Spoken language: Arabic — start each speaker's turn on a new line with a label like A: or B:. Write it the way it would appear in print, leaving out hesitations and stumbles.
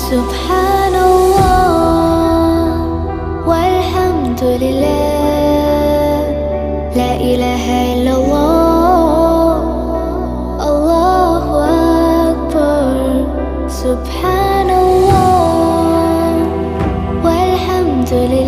A: سبحان الله والحمد لله، لا إله إلا الله، الله أكبر. سبحان الله والحمد لله.